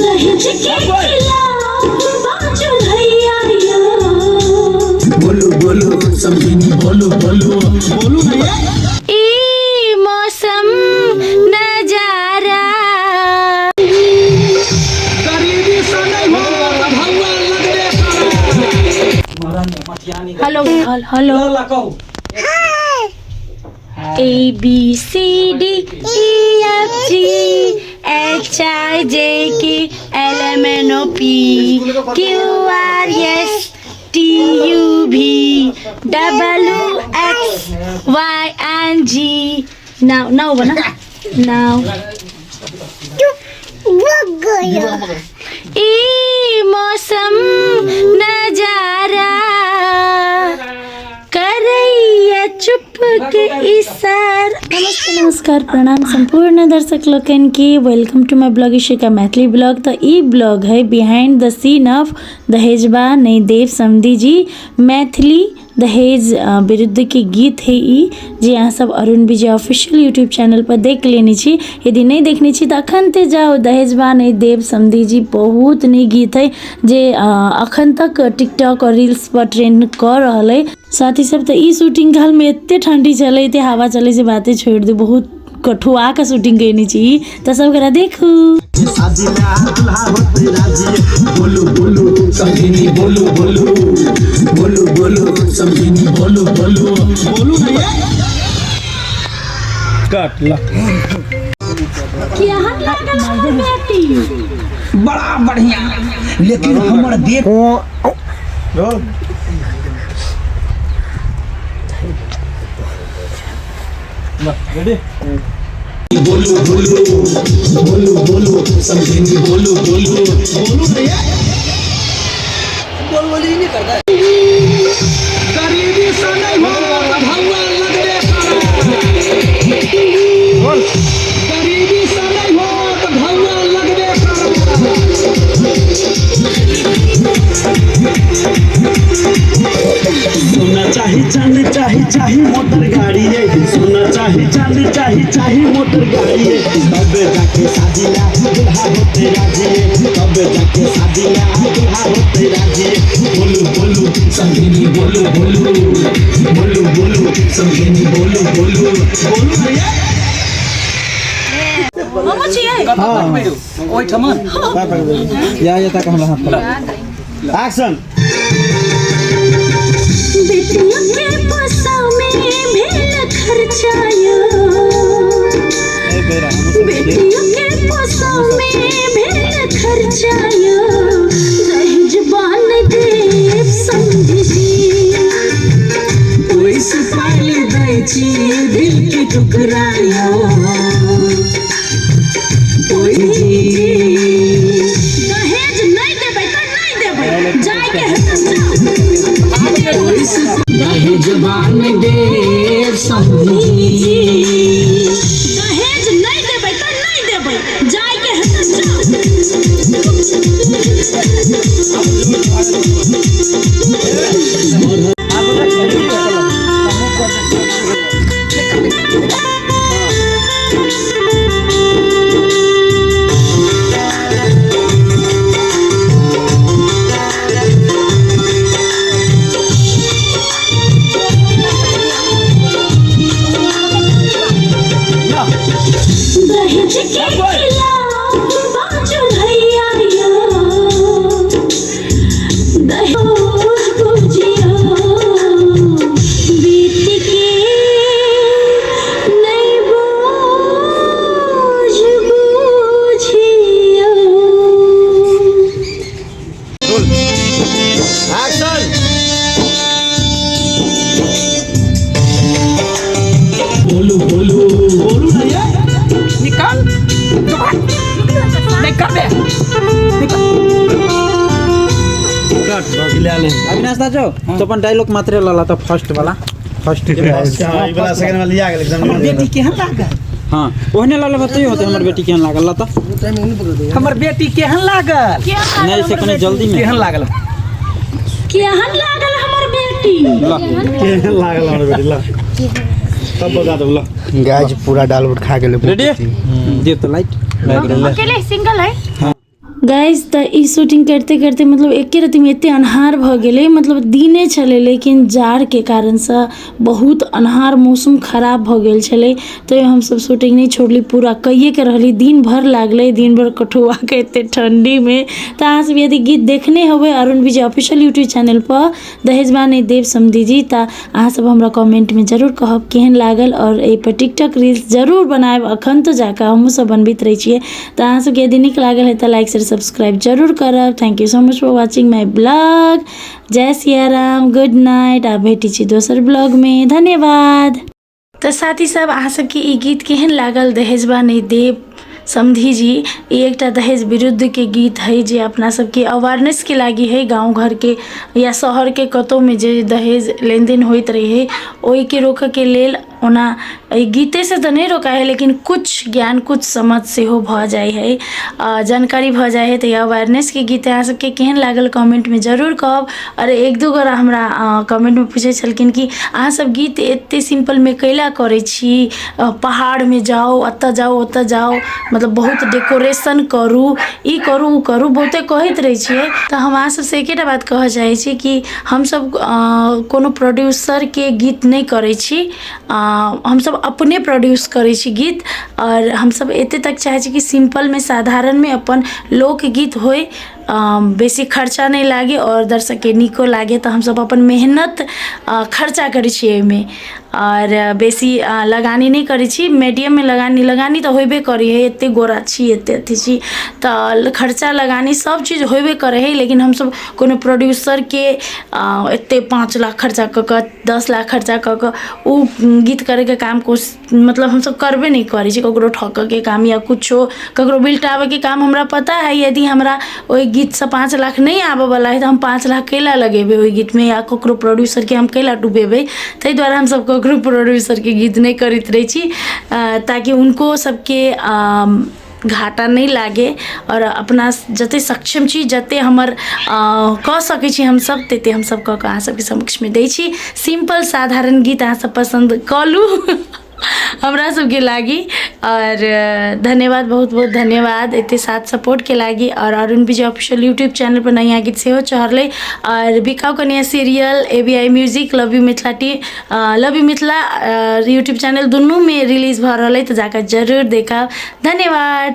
दहेज के खिलाफ बाजू भैया बोलो बोलो समझी बोलो बोलो बोलो भैया। ई मौसम नजारा गरीबी से नहीं हो भगवान लगने hello hello A B C D E F G H I J K L M N O P Q R S T U V W X Y and G. Now बना now. ई मौसम नजारा करैया चुप के इशारा। नमस्कार प्रणाम संपूर्ण दर्शक लोगन के welcome to my blog Ishika Maithili blog. तो ई ब्लॉग है बिहाइंड द सीन ऑफ दहेजबा नहीं देव समधी जी मैथिली दहेज विरुद्ध के गीत है ई जे अहाँ सब अरुण विजय ऑफिशियल यूट्यूब चैनल पर देख लेनी छी। यदि नहीं देखनी छी तो अखन ते जाओ दहेजबा नहीं देव समधी जी बहुत नीक गीत है जे अखन तक टिकटॉक और रील्स पर ट्रेंड कर रहा है। साथ ही सब तो ई शूटिंग काल में एते ठंडी चले थे हवा चले से बातें छोड़ दे बहुत कठुआ का शूटिंग करनी चाहिए तो सब करा देखू। बोलो बोलो समझी बोलो बोलो बोलो बोलो समझी बोलो बोलो बोलो भैया। काट ला क्या हाथ लागल हमर बेटी बड़ा बढ़िया लेकिन हमर देख बोलो बोलो बोलो बोलो समझेंगे बोलो बोलो बोलो भैया। बोल बोली नहीं करता है गरीबी से नहीं हो भगवान लगने बोल गरीबी से नहीं हो तो भगवान लगने सोना चाही चांदी चाही मोटर गाड़ी है सोना चाही चांदी चाही मोटर गाड़ी है तब जाके शादी ला दुल्हा होते राजी है तब जाके शादी ला दुल्हा होते राजी है। बोलो बोलो समझी बोलो बोलो बोलो बोलो समझी बोलो बोलो बोलो भैया। हम चाहिए ओइ ठमन या तक हमरा हाथ एक्शन। बेटियों के पोसाव में भेल खर्चाया बेटियों के पोसाव में भेल खर्चाया दहेज बान देव समधी जी ओइसे पाली दै छी दिल के टुकराया ओइ दहेज नहीं देबै त नहीं देबै जाय के दहेज बान देव समझी दहेज नहीं देबै त नहीं देबै जाय के दहेज के खिलाफ बाजू भैया दहेज बुझियो बीत के नहीं बोझ बुझियो। एक्शन। बोलो बोलो बोलो भैया। निकाल निकाल बे कट ले ले अविनाश दाजो तो अपन डायलॉग मात्र लाला तो फर्स्ट वाला फर्स्ट के ई वाला सेकंड वाला लिया गेल एग्जाम में बेटी केहन लागल। हां ओहने लाला बताइयो होते हमर बेटी केहन लागल ला त हमर बेटी केहन लागल नहीं से कने जल्दी में केहन लागल हमर बेटी केहन लागल हमर बेटी ला तब बता दो ला गाइस पूरा डाल उठ खा गेले। रेडी दे तो लाइट अकेले सिंगल है। हां गाइज त ई शूटिंग करते करते मतलब एक राति में एते अन्हार भ गेले, मतलब दिने छले लेकिन जाड़ के कारण से बहुत अन्हार मौसम खराब भ गेल छले। तो हम सब शूटिंग नहीं छोड़ली, पूरा कइये के रहली, दिन भर लागले, दिन भर कठुआ के एते ठंडी में। तो अहाँ सब यदि गीत देखने होबे अरुण विजय ऑफिशियल यूट्यूब चैनल पर दहेजबा नहीं देव समधी जी, त अहाँ सब हमरा कमेंट में जरूर कहब केहन लागल, और ए पर टिकटॉक रील्स जरूर बनाएब। अखन तो जाकर हमहूँ सब बनबैत रही छिए। तो अहाँ सबके यदि नीक लागल है तो लाइक शेयर सब्सक्राइब जरूर करब। Thank you so much for watching my blog. जय सिया राम, गुड नाइट। आ भेटी छी दोसर ब्लॉग में, धन्यवाद। तो साथी सब अहाँ सबके ई गीत केहन लागल दहेजबा नहीं देव समधी जी, ये एक दहेज विरुद्ध के गीत है जे अपना सबके अवेयरनेस के लागी है। गांव घर के या शहर के कतौ में जे दहेज लेन देन होइत रही है ओई के रोक के लेल ओना गीते से तो नहीं रोका है, लेकिन कुछ ज्ञान कुछ समझ से हो भ जाए है, जानकारी भ जाए है। तो अवेयरनेस के गीत अहाँ सबके केहन लागल कमेंट में जरूर कहब। और एक दू गोरा हमरा कमेंट में पूछे छलखिन कि अहाँ सब गीत एते सिंपल में कैला करे छी, पहाड़ में जाओ, अत्ता जाओ, ओत्ता जाओ, मतलब बहुत डेकोरेशन करू, ई करू उ करू, बहुते कहैत रही छिए। तो हम अहाँ सबसे एकेटा बात कह चाहे छी कि हम सब कोनो प्रोड्यूसर के गीत नहीं करे छी, हम सब अपने प्रोड्यूस करे छी गीत। और हम सब एते तक चाहे छी कि सिंपल में साधारण में अपन लोकगीत होए, बेसी खर्चा नहीं लागे और दर्शक के निको लागे। तो हम सब अपन मेहनत खर्चा करी छी एमे, और बेसी लगानी नहीं करी छी, मीडियम में लगानी तो होबे करी है। एते गोरा छी, एते अथी छी, तो खर्चा लगानी सब चीज़ होबे करे है। लेकिन हम सब कोनो प्रोड्यूसर के एते 5 लाख खर्चा क 10 लाख खर्चा क उ गीत करे के काम को मतलब हम सब करबे नहीं करी छी। ककरो ठक के काम या कुछो ककरो बिल्टावे के काम हमरा पता है। यदि हमरा ओई गीत से 5 लाख नहीं आवे वाला है तो हम 5 लाख कैला लगेबे ओई गीत में, या ककरो प्रोड्यूसर के हम कैला डूबेबे। तै द्वारा हम सब ककरो प्रोड्यूसर के गीत नहीं करित रही छी, ताकि उनको सबके घाटा नहीं लागे। और अपना जते सक्षम छी, जते हमर कह सकै छी हम सब, तेते हम सब कह अहाँ सबके समक्ष में दै छी। सिंपल साधारण गीत अहाँ सब पसंद कलू हमरा सबके लागी। और धन्यवाद, बहुत बहुत धन्यवाद एते साथ सपोर्ट के लागी। और अरुण विजय ऑफिशियल यूट्यूब चैनल पर नया गीत से हो चढ़ले, और बिकाऊ कन्या serial, ABI music, love you Mithila YouTube channel दोनों में रिलीज भ रहा है, तो जाकर जरूर देखा। धन्यवाद।